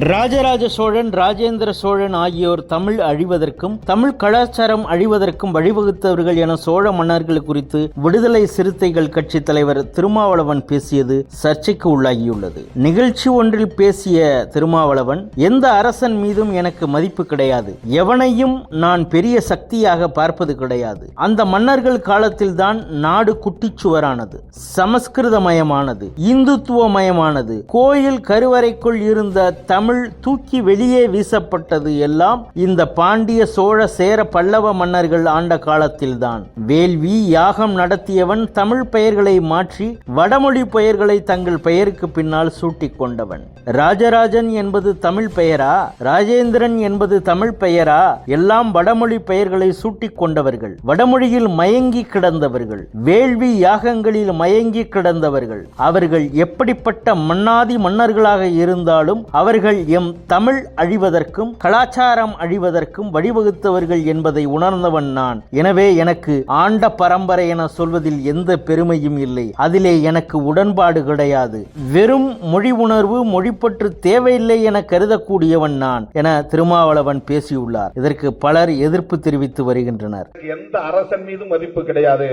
ராஜராஜ சோழன், ராஜேந்திர சோழன் ஆகியோர் தமிழ் அழிவதற்கும் தமிழ் கலாச்சாரம் அழிவதற்கும் வழிவகுத்தவர்கள் என சோழ மன்னர்கள் குறித்து விடுதலை சிறுத்தைகள் கட்சி தலைவர் திருமாவளவன் பேசியது சர்ச்சைக்கு உள்ளாகியுள்ளது. நிகழ்ச்சி ஒன்றில் பேசிய திருமாவளவன், எந்த அரசன் மீதும் எனக்கு மதிப்பு கிடையாது, எவனையும் நான் பெரிய சக்தியாக பார்ப்பது கிடையாது. அந்த மன்னர்கள் காலத்தில் தான் நாடு குட்டிச்சுவரானது, சமஸ்கிருதமயமானது, இந்துத்துவமயமானது, கோயில் கருவறைக்குள் இருந்த தமிழ் தூக்கி வெளியே வீசப்பட்டது எல்லாம் இந்த பாண்டிய, சோழ, சேர, பல்லவ மன்னர்கள் ஆண்ட காலத்தில்தான். வேள்வி யாகம் நடத்தியவன் தமிழ் பெயர்களை மாற்றி வடமொழி பெயர்களை தங்கள் பெயருக்கு பின்னால் சூட்டிக் கொண்டவன். ராஜராஜன் என்பது தமிழ் பெயரா? ராஜேந்திரன் என்பது தமிழ் பெயரா? எல்லாம் வடமொழி பெயர்களை சூட்டிக் கொண்டவர்கள், வடமொழியில் மயங்கி கிடந்தவர்கள், வேள்வி யாகங்களில் மயங்கி கிடந்தவர்கள். அவர்கள் எப்படிப்பட்ட மன்னாதி மன்னர்களாக இருந்தாலும் அவர்கள் எம் தமிழ் அழிவதற்கும் கலாச்சாரம் அழிவதற்கும் வழிவகுத்தவர்கள் என்பதை உணர்ந்தவன் நான். எனவே எனக்கு ஆண்ட பரம்பரை என சொல்வதில் எந்த பெருமையும் இல்லை, அதிலே எனக்கு உடன்பாடு கிடையாது. வெறும் மொழி உணர்வு, மொழிப்பற்று தேவையில்லை என கருதக்கூடியவன் நான் என திருமாவளவன் பேசியுள்ளார். இதற்கு பலர் எதிர்ப்பு தெரிவித்து வருகின்றனர். எந்த அரசன் மீதும் மதிப்பு கிடையாது,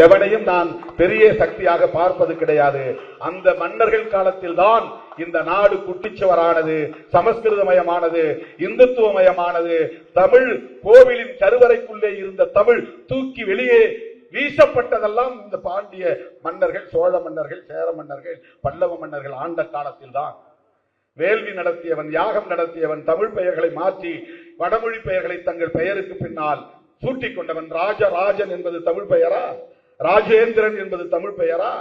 எவனையும் நான் பெரிய சக்தியாக பார்ப்பது கிடையாது. அந்த மன்னர்கள் காலத்தில் தான் இந்த நாடு குட்டிச்சுவரானது, சமஸ்கிருதமயமானது, இந்துத்துவமயமானது. தமிழ் கோவிலின் கருவறைக்குள்ளே இருந்த தமிழ் தூக்கி வெளியே வீசப்பட்டதெல்லாம் இந்த பாண்டிய மன்னர்கள், சோழ மன்னர்கள், சேர மன்னர்கள், பல்லவ மன்னர்கள் ஆண்ட காலத்தில் தான். வேள்வி நடத்தியவன், யாகம் நடத்தியவன், தமிழ் பெயர்களை மாற்றி வடமொழி பெயர்களை தங்கள் பெயருக்கு பின்னால் சூட்டிக் கொண்டவன். ராஜராஜன் என்பது தமிழ் பெயரா? ராஜேந்திரன் என்பது தமிழ் பெயரா?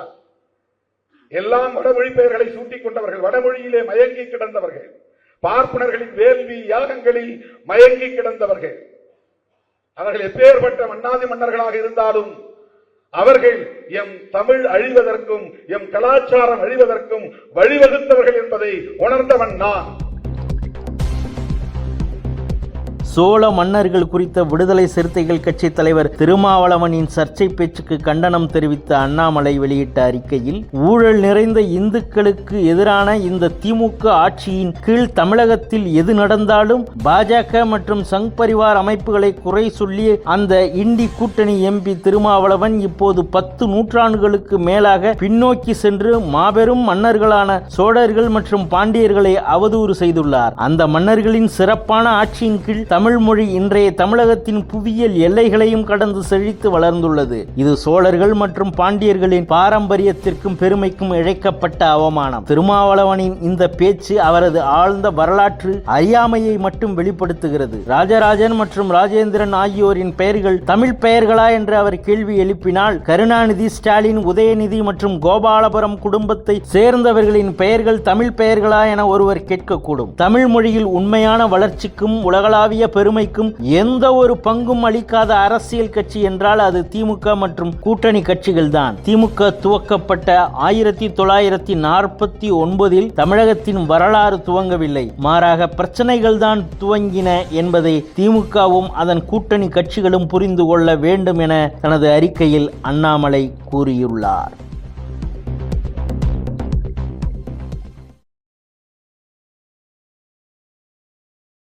எல்லாம் வடமொழி பெயர்களை சூட்டிக் கொண்டவர்கள், வடமொழியிலே மயங்கி கிடந்தவர்கள், பார்ப்பனர்களின் வேள்வி யாகங்களில் மயங்கி கிடந்தவர்கள். அவர்கள் எப்பேற்பட்ட மன்னாதி மன்னர்களாக இருந்தாலும் அவர்கள் எம் தமிழ் அழிவதற்கும் எம் கலாச்சாரம் அழிவதற்கும் வழிவகுத்தவர்கள் என்பதை உணர்ந்தவன் நான். சோழ மன்னர்கள் குறித்த விடுதலை சிறுத்தைகள் கட்சி தலைவர் திருமாவளவனின் சர்ச்சை பேச்சுக்கு கண்டனம் தெரிவித்த அண்ணாமலை வெளியிட்ட அறிக்கையில், ஊழல் நிறைந்த இந்துக்களுக்கு எதிரான இந்த திமுக ஆட்சியின் கீழ் தமிழகத்தில் எது நடந்தாலும் பாஜக மற்றும் சங் பரிவார் அமைப்புகளை குறை சொல்லி அந்த இண்டி கூட்டணி எம்பி திருமாவளவன் இப்போது 10 நூற்றாண்டுகளுக்கு மேலாக பின்னோக்கி சென்று மாபெரும் மன்னர்களான சோழர்கள் மற்றும் பாண்டியர்களை அவதூறு செய்துள்ளார். அந்த மன்னர்களின் சிறப்பான ஆட்சியின் கீழ் தமிழ் மொழி இன்றைய தமிழகத்தின் புவியியல் எல்லைகளையும் கடந்து செழித்து வளர்ந்துள்ளது. இது சோழர்கள் மற்றும் பாண்டியர்களின் பாரம்பரியத்திற்கும் பெருமைக்கும் இழைக்கப்பட்ட அவமானம். திருமாவளவனின் இந்த பேச்சு அவரது ஆழ்ந்த வரலாற்று அறியாமையை மட்டும் வெளிப்படுத்துகிறது. ராஜராஜன் மற்றும் ராஜேந்திரன் ஆகியோரின் பெயர்கள் தமிழ் பெயர்களா என்று அவர் கேள்வி எழுப்பினால், கருணாநிதி, ஸ்டாலின், உதயநிதி மற்றும் கோபாலபுரம் குடும்பத்தை சேர்ந்தவர்களின் பெயர்கள் தமிழ் பெயர்களா என ஒருவர் கேட்கக்கூடும். தமிழ் மொழியில் உண்மையான வளர்ச்சிக்கும் உலகளாவிய பெருமைக்கும் எந்த ஒரு பங்கும் அளிக்காத அரசியல் கட்சி என்றால் அது திமுக மற்றும் கூட்டணி கட்சிகள் தான். திமுக துவக்கப்பட்ட 1949 தமிழகத்தின் வரலாறு துவங்கவில்லை, மாறாக பிரச்சனைகள் தான் துவங்கின என்பதை திமுகவும் அதன் கூட்டணி கட்சிகளும் புரிந்து கொள்ள வேண்டும் என தனது அறிக்கையில் அண்ணாமலை கூறியுள்ளார்.